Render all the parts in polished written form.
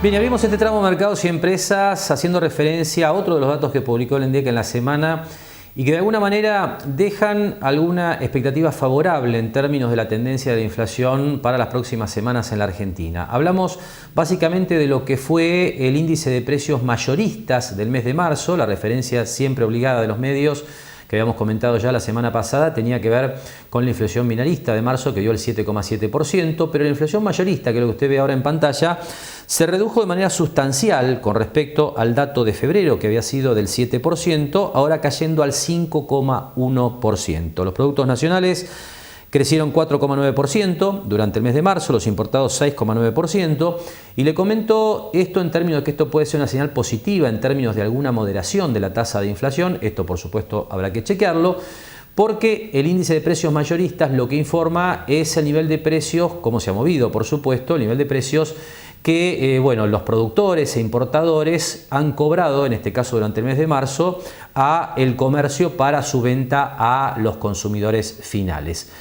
Bien, y abrimos este tramo de mercados y empresas haciendo referencia a otro de los datos que publicó el INDEC en la semana y que de alguna manera dejan alguna expectativa favorable en términos de la tendencia de la inflación para las próximas semanas en la Argentina. Hablamos básicamente de lo que fue el índice de precios mayoristas del mes de marzo, la referencia siempre obligada de los medios que habíamos comentado ya la semana pasada tenía que ver con la inflación minorista de marzo, que dio el 7,7%, pero la inflación mayorista, que es lo que usted ve ahora en pantalla, se redujo de manera sustancial con respecto al dato de febrero, que había sido del 7%, ahora cayendo al 5,1%. Los productos nacionales crecieron 4,9% durante el mes de marzo, los importados 6,9%, y le comento esto en términos de que esto puede ser una señal positiva en términos de alguna moderación de la tasa de inflación. Esto por supuesto habrá que chequearlo, porque el índice de precios mayoristas lo que informa es el nivel de precios, cómo se ha movido por supuesto, el nivel de precios que los productores e importadores han cobrado, en este caso durante el mes de marzo, a el comercio para su venta a los consumidores finales.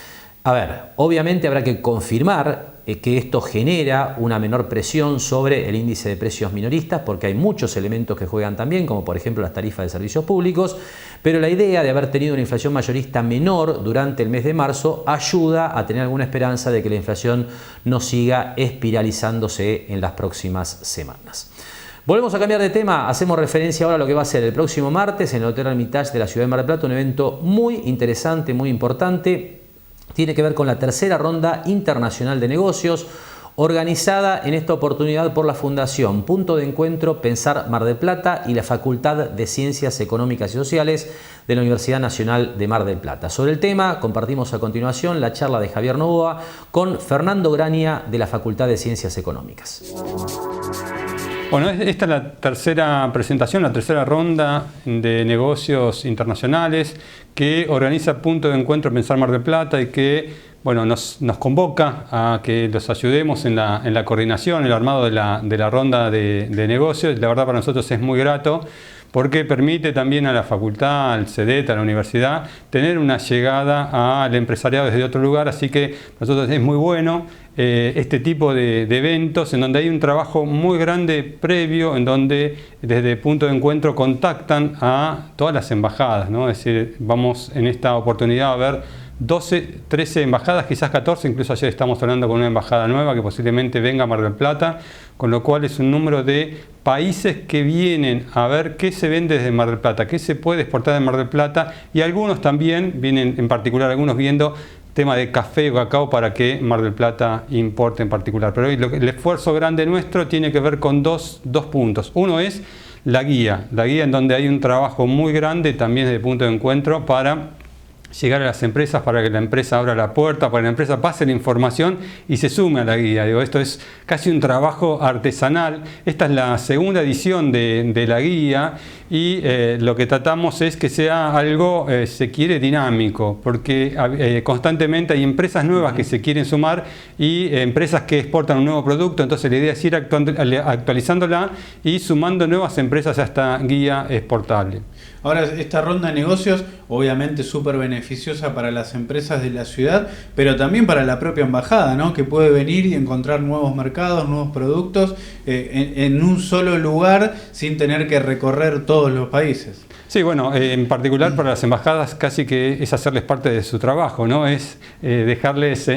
A ver, obviamente habrá que confirmar que esto genera una menor presión sobre el índice de precios minoristas, porque hay muchos elementos que juegan también, como por ejemplo las tarifas de servicios públicos, pero la idea de haber tenido una inflación mayorista menor durante el mes de marzo ayuda a tener alguna esperanza de que la inflación no siga espiralizándose en las próximas semanas. Volvemos a cambiar de tema, hacemos referencia ahora a lo que va a ser el próximo martes en el Hotel Hermitage de la ciudad de Mar del Plata, un evento muy interesante, muy importante. Tiene que ver con la tercera ronda internacional de negocios, organizada en esta oportunidad por la Fundación Punto de Encuentro Pensar Mar del Plata y la Facultad de Ciencias Económicas y Sociales de la Universidad Nacional de Mar del Plata. Sobre el tema compartimos a continuación la charla de Javier Novoa con Fernando Grania de la Facultad de Ciencias Económicas. Bueno, esta es la tercera presentación, la tercera ronda de negocios internacionales que organiza Punto de Encuentro Pensar Mar del Plata y que nos convoca a que los ayudemos en la coordinación, el armado de la ronda de negocios. La verdad para nosotros es muy grato porque permite también a la facultad, al CEDET, a la universidad, tener una llegada al empresariado desde otro lugar, así que para nosotros es muy bueno este tipo de eventos en donde hay un trabajo muy grande previo, en donde desde Punto de Encuentro contactan a todas las embajadas, ¿no? Es decir, vamos en esta oportunidad a ver 12, 13 embajadas, quizás 14, incluso ayer estamos hablando con una embajada nueva que posiblemente venga a Mar del Plata, con lo cual es un número de países que vienen a ver qué se vende desde Mar del Plata, qué se puede exportar de Mar del Plata, y algunos también vienen, en particular algunos viendo tema de café o cacao para que Mar del Plata importe en particular. Pero hoy el esfuerzo grande nuestro tiene que ver con dos puntos. Uno es la guía en donde hay un trabajo muy grande también desde Punto de Encuentro para llegar a las empresas, para que la empresa abra la puerta, para que la empresa pase la información y se sume a la guía. Esto es casi un trabajo artesanal. Esta es la segunda edición de la guía y lo que tratamos es que sea algo, se quiere, dinámico, porque constantemente hay empresas nuevas que se quieren sumar y empresas que exportan un nuevo producto, entonces la idea es ir actualizándola y sumando nuevas empresas a esta guía exportable. Ahora, esta ronda de negocios, obviamente súper beneficiosa para las empresas de la ciudad, pero también para la propia embajada, ¿no? Que puede venir y encontrar nuevos mercados, nuevos productos en un solo lugar sin tener que recorrer todos los países. Sí, bueno, en particular para las embajadas casi que es hacerles parte de su trabajo, ¿no? Es dejarles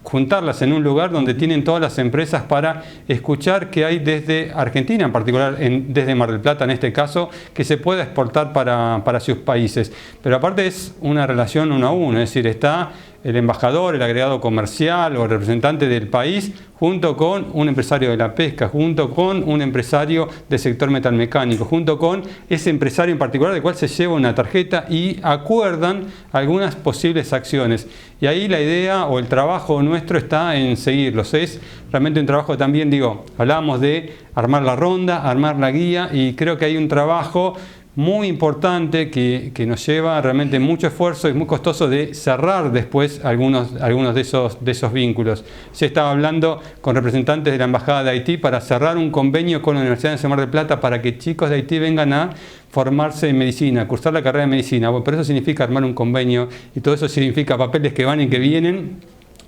juntarlas en un lugar donde tienen todas las empresas para escuchar qué hay desde Argentina, en particular desde Mar del Plata en este caso, que se pueda exportar para sus países. Pero aparte es una relación uno a uno, es decir, está el embajador, el agregado comercial o el representante del país, junto con un empresario de la pesca, junto con un empresario del sector metalmecánico, junto con ese empresario en particular del cual se lleva una tarjeta y acuerdan algunas posibles acciones. Y ahí la idea o el trabajo nuestro está en seguirlos. Es realmente un trabajo también, hablábamos de armar la ronda, armar la guía, y creo que hay un trabajo muy importante que nos lleva realmente mucho esfuerzo y muy costoso de cerrar después algunos de esos vínculos. Se estaba hablando con representantes de la Embajada de Haití para cerrar un convenio con la Universidad de Mar del Plata para que chicos de Haití vengan a formarse en medicina, cursar la carrera de medicina. Bueno, pero eso significa armar un convenio y todo eso significa papeles que van y que vienen.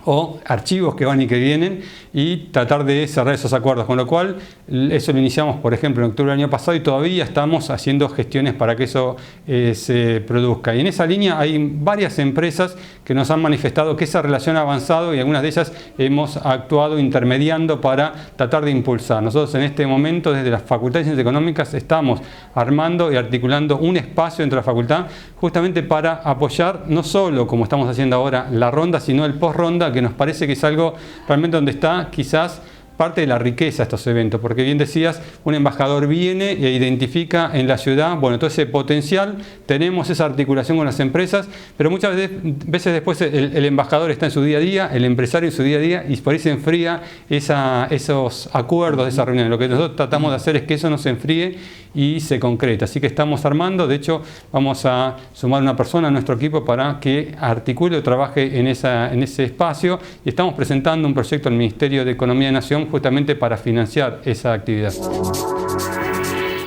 o archivos que van y que vienen, y tratar de cerrar esos acuerdos, con lo cual eso lo iniciamos, por ejemplo, en octubre del año pasado, y todavía estamos haciendo gestiones para que eso se produzca. Y en esa línea hay varias empresas que nos han manifestado que esa relación ha avanzado, y algunas de ellas hemos actuado intermediando para tratar de impulsar. Nosotros en este momento, desde la Facultad de Ciencias Económicas, estamos armando y articulando un espacio dentro de la facultad justamente para apoyar no solo, como estamos haciendo ahora, la ronda, sino el post-ronda, que nos parece que es algo realmente donde está quizás parte de la riqueza de estos eventos, porque bien decías, un embajador viene e identifica en la ciudad, bueno, todo ese potencial, tenemos esa articulación con las empresas, pero muchas veces después el embajador está en su día a día, el empresario en su día a día, y por ahí se enfría esos acuerdos de esa reunión. Lo que nosotros tratamos de hacer es que eso no se enfríe y se concreta. Así que estamos armando, de hecho vamos a sumar una persona a nuestro equipo para que articule o trabaje en ese espacio, y estamos presentando un proyecto al Ministerio de Economía de Nación justamente para financiar esa actividad.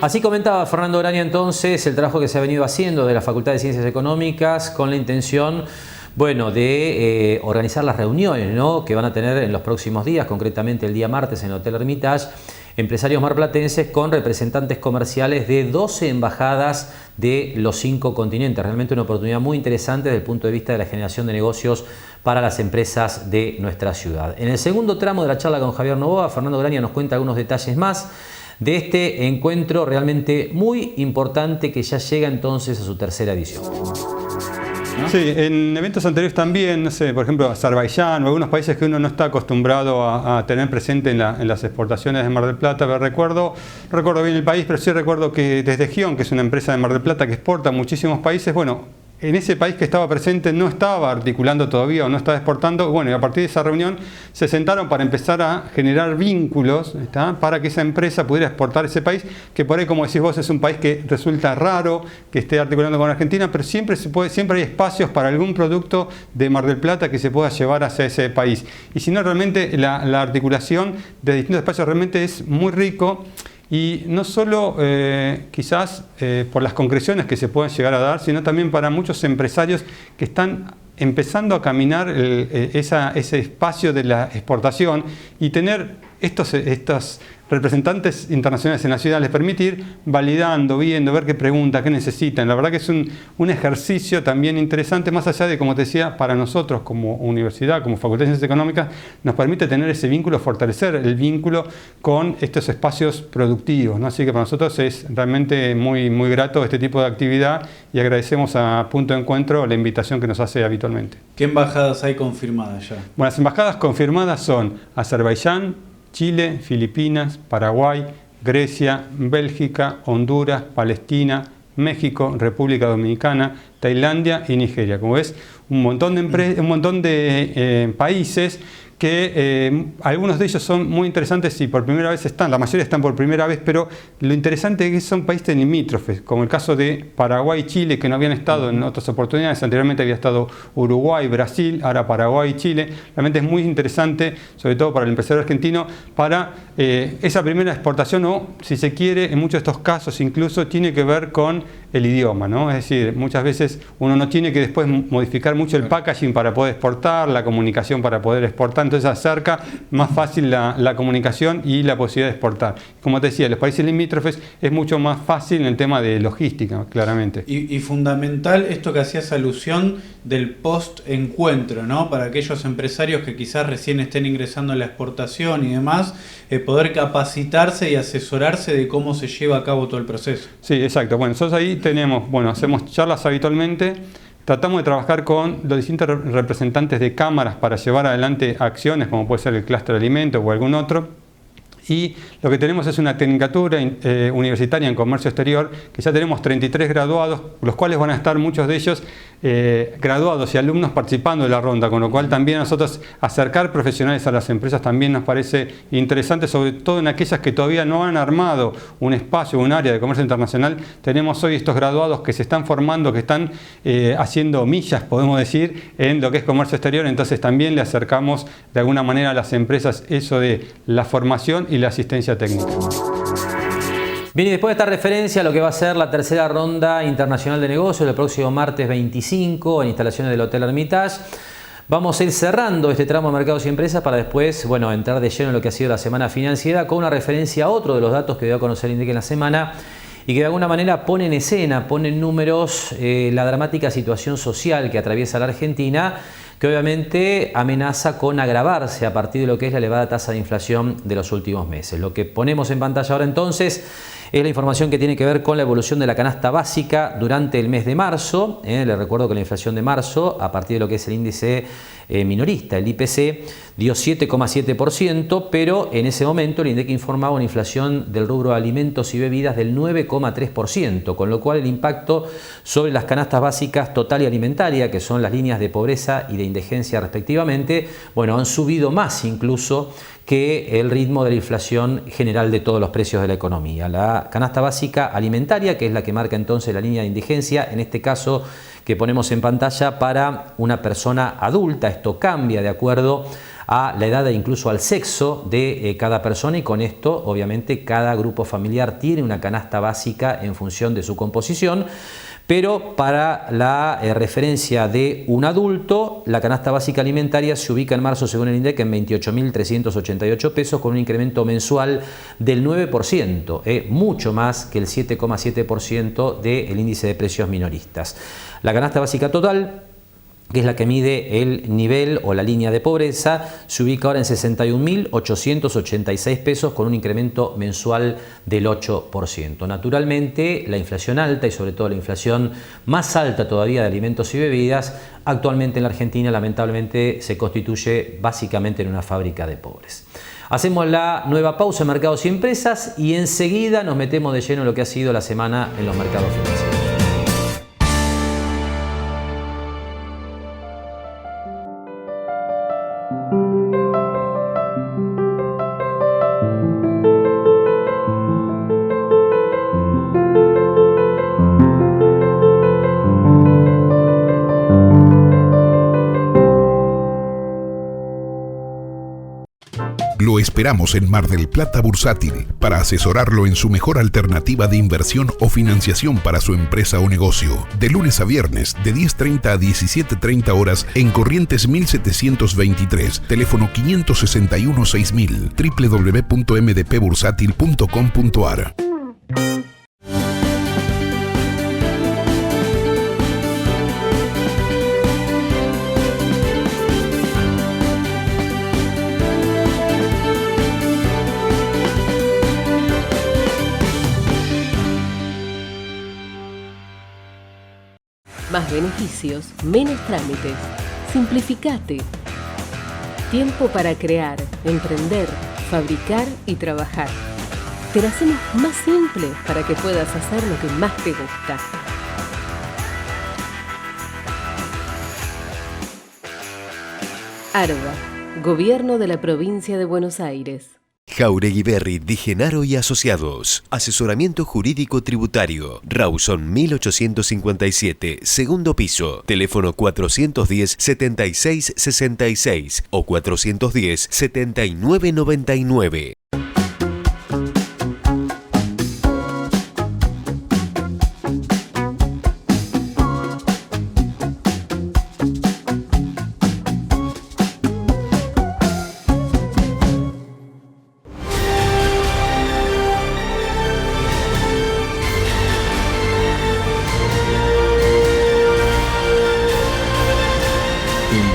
Así comentaba Fernando Graña entonces el trabajo que se ha venido haciendo de la Facultad de Ciencias Económicas con la intención, bueno, de organizar las reuniones, ¿no?, que van a tener en los próximos días, concretamente el día martes en el Hotel Hermitage, empresarios marplatenses con representantes comerciales de 12 embajadas de los 5 continentes. Realmente una oportunidad muy interesante desde el punto de vista de la generación de negocios para las empresas de nuestra ciudad. En el segundo tramo de la charla con Javier Novoa, Fernando Graña nos cuenta algunos detalles más de este encuentro realmente muy importante que ya llega entonces a su tercera edición. Sí, en eventos anteriores también, no sé, por ejemplo, Azerbaiyán o algunos países que uno no está acostumbrado a tener presente en las exportaciones de Mar del Plata. Pero recuerdo bien el país, pero sí recuerdo que desde Gion, que es una empresa de Mar del Plata que exporta a muchísimos países, bueno, en ese país que estaba presente no estaba articulando todavía o no estaba exportando. Bueno, y a partir de esa reunión se sentaron para empezar a generar vínculos, ¿está?, para que esa empresa pudiera exportar a ese país, que por ahí, como decís vos, es un país que resulta raro que esté articulando con Argentina, pero siempre hay espacios para algún producto de Mar del Plata que se pueda llevar hacia ese país. Y si no, realmente la articulación de distintos espacios realmente es muy rico. Y no solo quizás por las concreciones que se pueden llegar a dar, sino también para muchos empresarios que están empezando a caminar ese espacio de la exportación, y tener estos representantes internacionales en la ciudad les permite ir validando, viendo, ver qué preguntan, qué necesitan. La verdad que es un ejercicio también interesante, más allá de, como te decía, para nosotros como universidad, como Facultad de Ciencias Económicas, nos permite tener ese vínculo, fortalecer el vínculo con estos espacios productivos, ¿no? Así que para nosotros es realmente muy, muy grato este tipo de actividad, y agradecemos a Punto de Encuentro la invitación que nos hace habitualmente. ¿Qué embajadas hay confirmadas ya? Bueno, las embajadas confirmadas son Azerbaiyán, Chile, Filipinas, Paraguay, Grecia, Bélgica, Honduras, Palestina, México, República Dominicana, Tailandia y Nigeria. Como ves, un montón de países que algunos de ellos son muy interesantes y por primera vez están, la mayoría están por primera vez, pero lo interesante es que son países limítrofes, como el caso de Paraguay y Chile, que no habían estado en otras oportunidades. Anteriormente había estado Uruguay, Brasil, ahora Paraguay y Chile. Realmente es muy interesante, sobre todo para el empresario argentino, para esa primera exportación, o si se quiere, en muchos de estos casos incluso tiene que ver con el idioma, ¿no? Es decir, muchas veces uno no tiene que después modificar mucho el packaging para poder exportar, la comunicación para poder exportar, entonces acerca más fácil la comunicación y la posibilidad de exportar. Como te decía, los países limítrofes es mucho más fácil en el tema de logística, claramente. Y fundamental esto que hacías alusión del post-encuentro, ¿no? Para aquellos empresarios que quizás recién estén ingresando a la exportación y demás, poder capacitarse y asesorarse de cómo se lleva a cabo todo el proceso. Sí, exacto. Bueno, nosotros ahí hacemos charlas habitualmente. Tratamos de trabajar con los distintos representantes de cámaras para llevar adelante acciones, como puede ser el clúster de alimentos o algún otro. Y lo que tenemos es una tecnicatura universitaria en comercio exterior, que ya tenemos 33 graduados, los cuales van a estar muchos de ellos graduados y alumnos participando de la ronda, con lo cual también a nosotros acercar profesionales a las empresas también nos parece interesante, sobre todo en aquellas que todavía no han armado un espacio, un área de comercio internacional. Tenemos hoy estos graduados que se están formando, que están haciendo millas, podemos decir, en lo que es comercio exterior. Entonces también le acercamos de alguna manera a las empresas eso de la formación y la asistencia técnica. Bien, y después de esta referencia a lo que va a ser la tercera ronda internacional de negocios el próximo martes 25 en instalaciones del Hotel Hermitage, Vamos a ir cerrando este tramo de mercados y empresas para después, bueno, entrar de lleno en lo que ha sido la semana financiera con una referencia a otro de los datos que dio a conocer el INDEC en la semana y que de alguna manera pone en escena, pone en números la dramática situación social que atraviesa la Argentina, que obviamente amenaza con agravarse a partir de lo que es la elevada tasa de inflación de los últimos meses. Lo que ponemos en pantalla ahora entonces es la información que tiene que ver con la evolución de la canasta básica durante el mes de marzo. Les recuerdo que la inflación de marzo, a partir de lo que es el índice minorista, el IPC, dio 7,7%, pero en ese momento el INDEC informaba una inflación del rubro de alimentos y bebidas del 9,3%, con lo cual el impacto sobre las canastas básicas total y alimentaria, que son las líneas de pobreza y de indigencia respectivamente, bueno, han subido más incluso que el ritmo de la inflación general de todos los precios de la economía. La canasta básica alimentaria, que es la que marca entonces la línea de indigencia, en este caso que ponemos en pantalla para una persona adulta, esto cambia de acuerdo a la edad e incluso al sexo de cada persona y con esto obviamente cada grupo familiar tiene una canasta básica en función de su composición. Pero para la referencia de un adulto, la canasta básica alimentaria se ubica en marzo, según el INDEC, en 28.388 pesos, con un incremento mensual del 9%, mucho más que el 7,7% del índice de precios minoristas. La canasta básica total, que es la que mide el nivel o la línea de pobreza, se ubica ahora en 61.886 pesos con un incremento mensual del 8%. Naturalmente, la inflación alta y sobre todo la inflación más alta todavía de alimentos y bebidas, actualmente en la Argentina lamentablemente se constituye básicamente en una fábrica de pobres. Hacemos la nueva pausa en mercados y empresas y enseguida nos metemos de lleno en lo que ha sido la semana en los mercados financieros. Lo esperamos en Mar del Plata Bursátil para asesorarlo en su mejor alternativa de inversión o financiación para su empresa o negocio. De lunes a viernes, de 10:30 a 17:30 horas en Corrientes 1723, teléfono 561-6000, www.mdpbursátil.com.ar. Más beneficios, menos trámites. Simplificate. Tiempo para crear, emprender, fabricar y trabajar. Te la hacemos más simple para que puedas hacer lo que más te gusta. ARBA, Gobierno de la Provincia de Buenos Aires. Jauregui Berry, Di Genaro y Asociados. Asesoramiento jurídico tributario. Rawson 1857, segundo piso. Teléfono 410-7666 o 410-7999.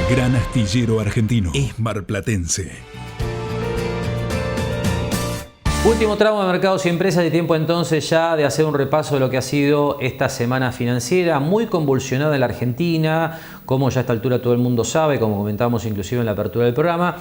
Gran astillero argentino es marplatense. Último tramo de mercados y empresas y tiempo entonces ya de hacer un repaso de lo que ha sido esta semana financiera muy convulsionada en la Argentina, como ya a esta altura todo el mundo sabe, como comentábamos inclusive en la apertura del programa,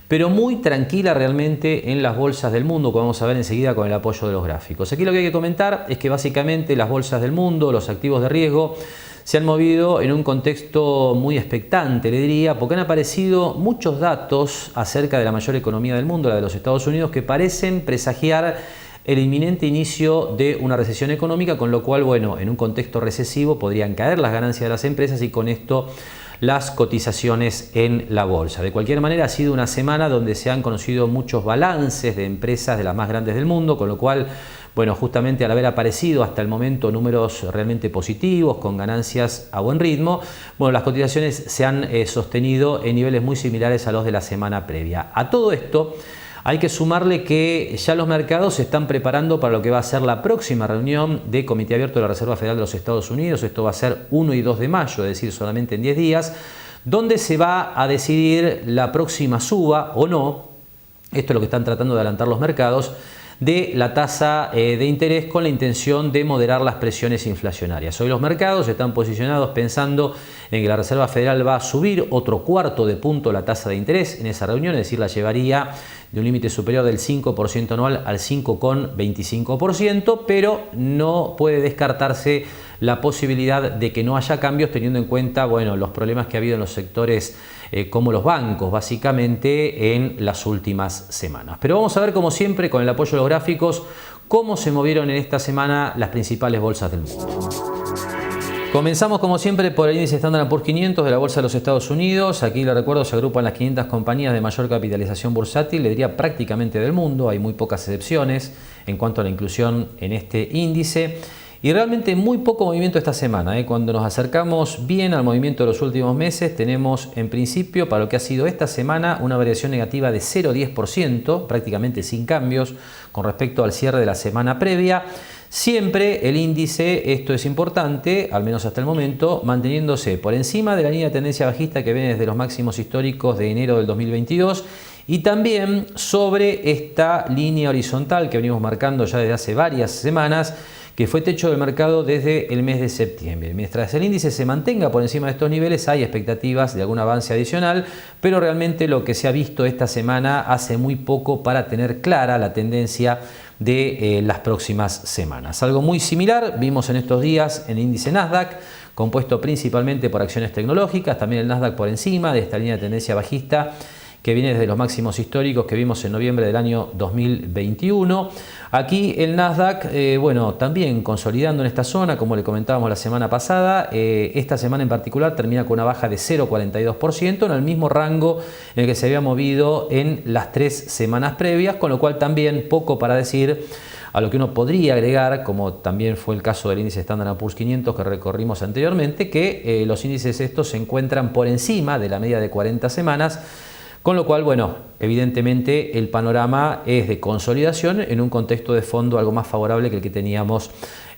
pero muy tranquila realmente en las bolsas del mundo, como vamos a ver enseguida con el apoyo de los gráficos. Aquí lo que hay que comentar es que básicamente las bolsas del mundo, los activos de riesgo, se han movido en un contexto muy expectante, le diría, porque han aparecido muchos datos acerca de la mayor economía del mundo, la de los Estados Unidos, que parecen presagiar el inminente inicio de una recesión económica, con lo cual, bueno, en un contexto recesivo podrían caer las ganancias de las empresas y con esto las cotizaciones en la bolsa. De cualquier manera, ha sido una semana donde se han conocido muchos balances de empresas de las más grandes del mundo, con lo cual, bueno, justamente al haber aparecido hasta el momento números realmente positivos, con ganancias a buen ritmo, bueno, las cotizaciones se han sostenido en niveles muy similares a los de la semana previa. A todo esto hay que sumarle que ya los mercados se están preparando para lo que va a ser la próxima reunión de Comité Abierto de la Reserva Federal de los Estados Unidos. Esto va a ser 1 y 2 de mayo, es decir, solamente en 10 días, donde se va a decidir la próxima suba o no, esto es lo que están tratando de adelantar los mercados, de la tasa de interés con la intención de moderar las presiones inflacionarias. Hoy los mercados están posicionados pensando en que la Reserva Federal va a subir otro cuarto de punto la tasa de interés en esa reunión, es decir, la llevaría de un límite superior del 5% anual al 5,25%, pero no puede descartarse la posibilidad de que no haya cambios teniendo en cuenta, bueno, los problemas que ha habido en los sectores como los bancos, básicamente en las últimas semanas. Pero vamos a ver, como siempre, con el apoyo de los gráficos, cómo se movieron en esta semana las principales bolsas del mundo. Comenzamos como siempre por el índice Standard & Poor's 500 de la Bolsa de los Estados Unidos. Aquí, le recuerdo, se agrupan las 500 compañías de mayor capitalización bursátil, le diría prácticamente del mundo. Hay muy pocas excepciones en cuanto a la inclusión en este índice. Y realmente muy poco movimiento esta semana. Cuando nos acercamos bien al movimiento de los últimos meses, tenemos en principio, para lo que ha sido esta semana, una variación negativa de 0,10%, prácticamente sin cambios con respecto al cierre de la semana previa. Siempre el índice, esto es importante, al menos hasta el momento, manteniéndose por encima de la línea de tendencia bajista que viene desde los máximos históricos de enero del 2022 y también sobre esta línea horizontal que venimos marcando ya desde hace varias semanas, que fue techo del mercado desde el mes de septiembre. Mientras el índice se mantenga por encima de estos niveles, hay expectativas de algún avance adicional, pero realmente lo que se ha visto esta semana hace muy poco para tener clara la tendencia de las próximas semanas. Algo muy similar vimos en estos días en el índice Nasdaq, compuesto principalmente por acciones tecnológicas, también el Nasdaq por encima de esta línea de tendencia bajista que viene desde los máximos históricos que vimos en noviembre del año 2021. Aquí el Nasdaq, bueno, también consolidando en esta zona, como le comentábamos la semana pasada. Esta semana en particular termina con una baja de 0,42%, en el mismo rango en el que se había movido en las 3 semanas previas, con lo cual también poco para decir. A lo que uno podría agregar, como también fue el caso del índice Standard & Poor's 500 que recorrimos anteriormente, que los índices estos se encuentran por encima de la media de 40 semanas, con lo cual, bueno, evidentemente el panorama es de consolidación en un contexto de fondo algo más favorable que el que teníamos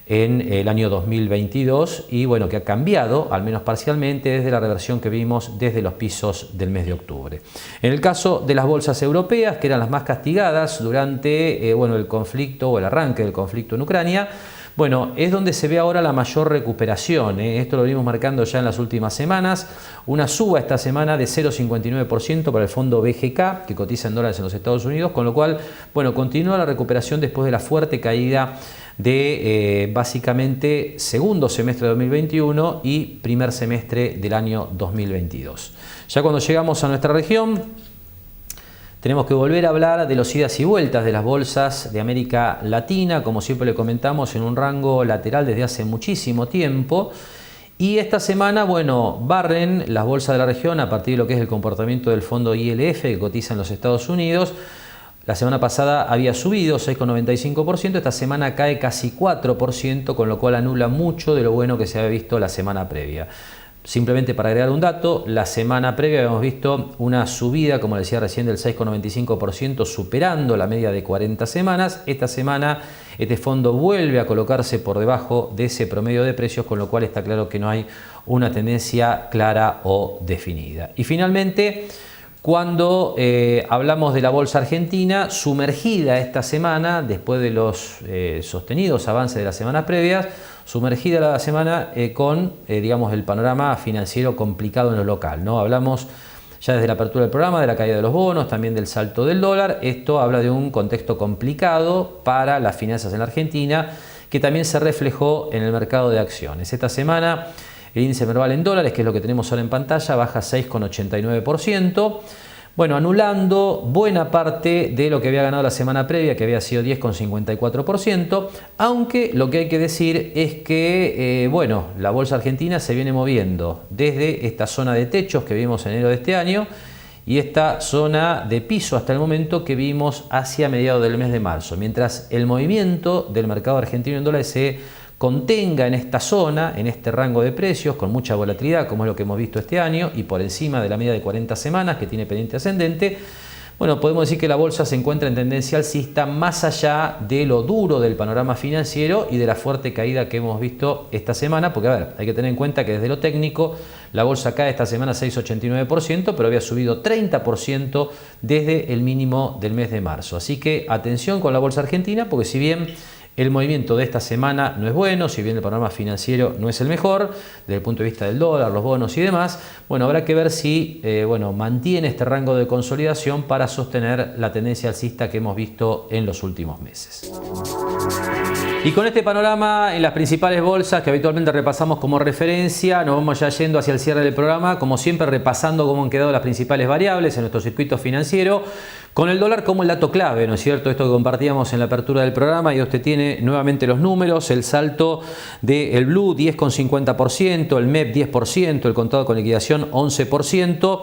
en el año 2022 y bueno, que ha cambiado, al menos parcialmente, desde la reversión que vimos desde los pisos del mes de octubre. En el caso de las bolsas europeas, que eran las más castigadas durante bueno, el conflicto o el arranque del conflicto en Ucrania, bueno, es donde se ve ahora la mayor recuperación. Esto lo venimos marcando ya en las últimas semanas. Una suba esta semana de 0,59% para el fondo BGK, que cotiza en dólares en los Estados Unidos, con lo cual, bueno, continúa la recuperación después de la fuerte caída de básicamente segundo semestre de 2021 y primer semestre del año 2022. Ya cuando llegamos a nuestra región, tenemos que volver a hablar de los idas y vueltas de las bolsas de América Latina, como siempre le comentamos, en un rango lateral desde hace muchísimo tiempo. Y esta semana, bueno, barren las bolsas de la región a partir de lo que es el comportamiento del fondo ILF que cotiza en los Estados Unidos. La semana pasada había subido 6,95%, esta semana cae casi 4%, con lo cual anula mucho de lo bueno que se había visto la semana previa. Simplemente para agregar un dato, la semana previa habíamos visto una subida, como decía recién, del 6,95%, superando la media de 40 semanas. Esta semana este fondo vuelve a colocarse por debajo de ese promedio de precios, con lo cual está claro que no hay una tendencia clara o definida. Y finalmente, cuando hablamos de la bolsa argentina, sumergida esta semana, después de los sostenidos avances de las semanas previas, sumergida la semana con, digamos, el panorama financiero complicado en lo local, ¿no? Hablamos ya desde la apertura del programa de la caída de los bonos, también del salto del dólar. Esto habla de un contexto complicado para las finanzas en la Argentina, que también se reflejó en el mercado de acciones. Esta semana el índice Merval en dólares, que es lo que tenemos ahora en pantalla, baja 6,89%. Bueno, anulando buena parte de lo que había ganado la semana previa, que había sido 10,54%, aunque lo que hay que decir es que, bueno, la bolsa argentina se viene moviendo desde esta zona de techos que vimos en enero de este año y esta zona de piso hasta el momento que vimos hacia mediados del mes de marzo. Mientras el movimiento del mercado argentino en dólares se contenga en esta zona, en este rango de precios, con mucha volatilidad, como es lo que hemos visto este año, y por encima de la media de 40 semanas que tiene pendiente ascendente, bueno, podemos decir que la bolsa se encuentra en tendencia alcista más allá de lo duro del panorama financiero y de la fuerte caída que hemos visto esta semana, porque a ver, hay que tener en cuenta que desde lo técnico la bolsa cae esta semana 6,89%, pero había subido 30% desde el mínimo del mes de marzo. Así que atención con la bolsa argentina, porque si bien el movimiento de esta semana no es bueno, si bien el panorama financiero no es el mejor, desde el punto de vista del dólar, los bonos y demás, bueno, habrá que ver si mantiene este rango de consolidación para sostener la tendencia alcista que hemos visto en los últimos meses. Y con este panorama en las principales bolsas que habitualmente repasamos como referencia, nos vamos ya yendo hacia el cierre del programa, como siempre repasando cómo han quedado las principales variables en nuestro circuito financiero, con el dólar como el dato clave, ¿no es cierto? Esto que compartíamos en la apertura del programa, y usted tiene nuevamente los números, el salto del Blue 10,50%, el MEP 10%, el contado con liquidación 11%,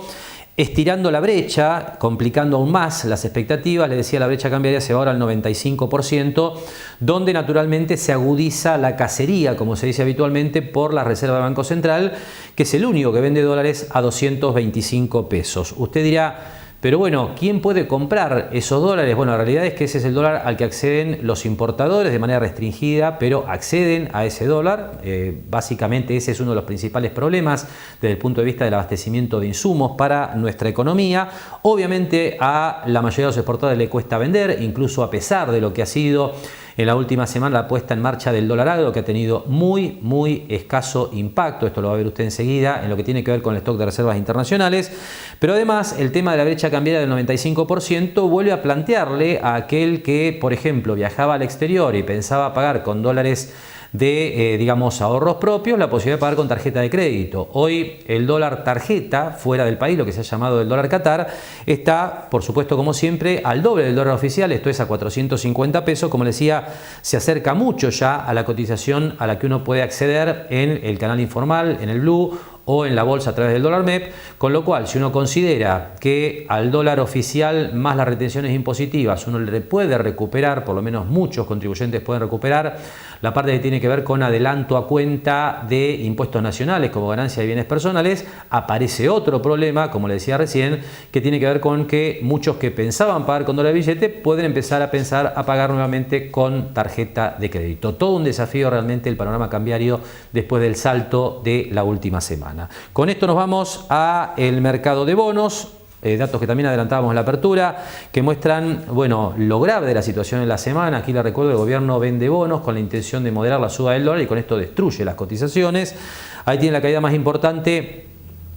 estirando la brecha, complicando aún más las expectativas. Le decía, la brecha cambiaria se va ahora al 95%, donde naturalmente se agudiza la cacería, como se dice habitualmente, por la Reserva del Banco Central, que es el único que vende dólares a 225 pesos. Usted dirá, pero bueno, ¿quién puede comprar esos dólares? Bueno, la realidad es que ese es el dólar al que acceden los importadores de manera restringida, pero acceden a ese dólar. Básicamente ese es uno de los principales problemas desde el punto de vista del abastecimiento de insumos para nuestra economía. Obviamente a la mayoría de los exportadores le cuesta vender, incluso a pesar de lo que ha sido en la última semana la puesta en marcha del dólar agro, que ha tenido muy escaso impacto. Esto lo va a ver usted enseguida en lo que tiene que ver con el stock de reservas internacionales. Pero además el tema de la brecha cambiaria del 95% vuelve a plantearle a aquel que, por ejemplo, viajaba al exterior y pensaba pagar con dólares de, ahorros propios, la posibilidad de pagar con tarjeta de crédito. Hoy el dólar tarjeta fuera del país, lo que se ha llamado el dólar Qatar, está, por supuesto, como siempre, al doble del dólar oficial, esto es a 450 pesos. Como les decía, se acerca mucho ya a la cotización a la que uno puede acceder en el canal informal, en el Blue o en la bolsa a través del dólar MEP, con lo cual si uno considera que al dólar oficial más las retenciones impositivas uno le puede recuperar, por lo menos muchos contribuyentes pueden recuperar la parte que tiene que ver con adelanto a cuenta de impuestos nacionales como ganancia de bienes personales, aparece otro problema, como le decía recién, que tiene que ver con que muchos que pensaban pagar con dólar billete pueden empezar a pensar a pagar nuevamente con tarjeta de crédito. Todo un desafío realmente el panorama cambiario después del salto de la última semana. Con esto nos vamos a el mercado de bonos, datos que también adelantábamos en la apertura, que muestran, lo grave de la situación en la semana. Aquí le recuerdo, el gobierno vende bonos con la intención de moderar la suba del dólar y con esto destruye las cotizaciones. Ahí tiene la caída más importante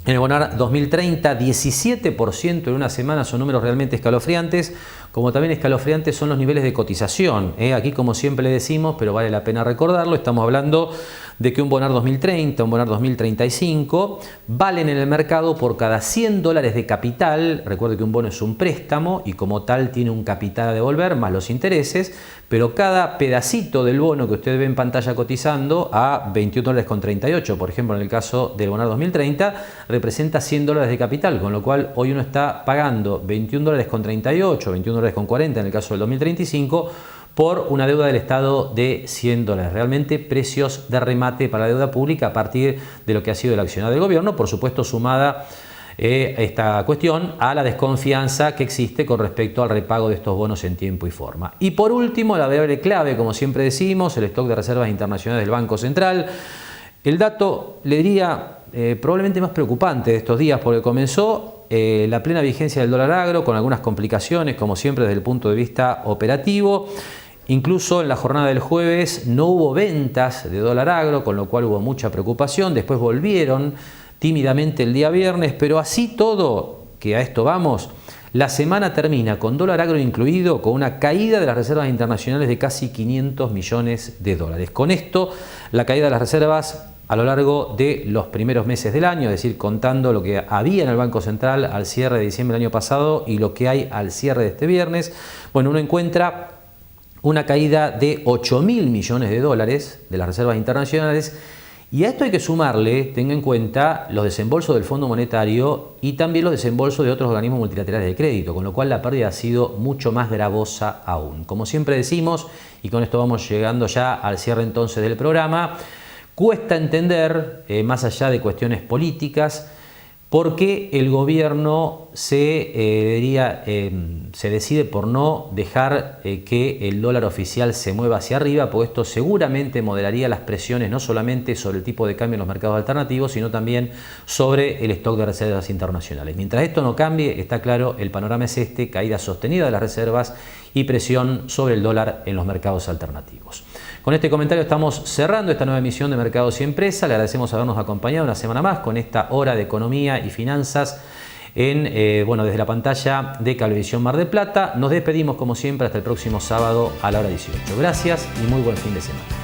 en el Bonar 2030, 17% en una semana, son números realmente escalofriantes. Como también escalofriantes son los niveles de cotización. Aquí, como siempre le decimos, pero vale la pena recordarlo, estamos hablando de que un Bonar 2030, un Bonar 2035 valen en el mercado por cada 100 dólares de capital. Recuerde que un bono es un préstamo y como tal tiene un capital a devolver más los intereses, pero cada pedacito del bono que usted ve en pantalla cotizando a 21 dólares con 38, por ejemplo en el caso del Bonar 2030, representa 100 dólares de capital, con lo cual hoy uno está pagando 21 dólares con 38, 21 dólares con 40 en el caso del 2035, por una deuda del Estado de 100 dólares. Realmente precios de remate para la deuda pública a partir de lo que ha sido el accionar del gobierno, por supuesto sumada esta cuestión a la desconfianza que existe con respecto al repago de estos bonos en tiempo y forma. Y por último, la variable clave, como siempre decimos, el stock de reservas internacionales del Banco Central. El dato, le diría, probablemente más preocupante de estos días, porque comenzó la plena vigencia del dólar agro con algunas complicaciones, como siempre desde el punto de vista operativo. Incluso en la jornada del jueves no hubo ventas de dólar agro, con lo cual hubo mucha preocupación. Después volvieron tímidamente el día viernes, pero así todo, que a esto vamos, la semana termina con dólar agro incluido, con una caída de las reservas internacionales de casi 500 millones de dólares. Con esto, la caída de las reservas a lo largo de los primeros meses del año, es decir, contando lo que había en el Banco Central al cierre de diciembre del año pasado y lo que hay al cierre de este viernes, uno encuentra una caída de 8.000 millones de dólares de las reservas internacionales Y a esto hay que sumarle, tenga en cuenta, los desembolsos del Fondo Monetario y también los desembolsos de otros organismos multilaterales de crédito, con lo cual la pérdida ha sido mucho más gravosa aún. Como siempre decimos, y con esto vamos llegando ya al cierre entonces del programa, cuesta entender, más allá de cuestiones políticas, por qué el gobierno se decide por no dejar que el dólar oficial se mueva hacia arriba, porque esto seguramente moderaría las presiones no solamente sobre el tipo de cambio en los mercados alternativos, sino también sobre el stock de reservas internacionales. Mientras esto no cambie, está claro, el panorama es este: caída sostenida de las reservas y presión sobre el dólar en los mercados alternativos. Con este comentario estamos cerrando esta nueva emisión de Mercados y Empresa. Le agradecemos habernos acompañado una semana más con esta hora de economía y finanzas desde la pantalla de Cablevisión Mar del Plata. Nos despedimos como siempre hasta el próximo sábado a la hora 18. Gracias y muy buen fin de semana.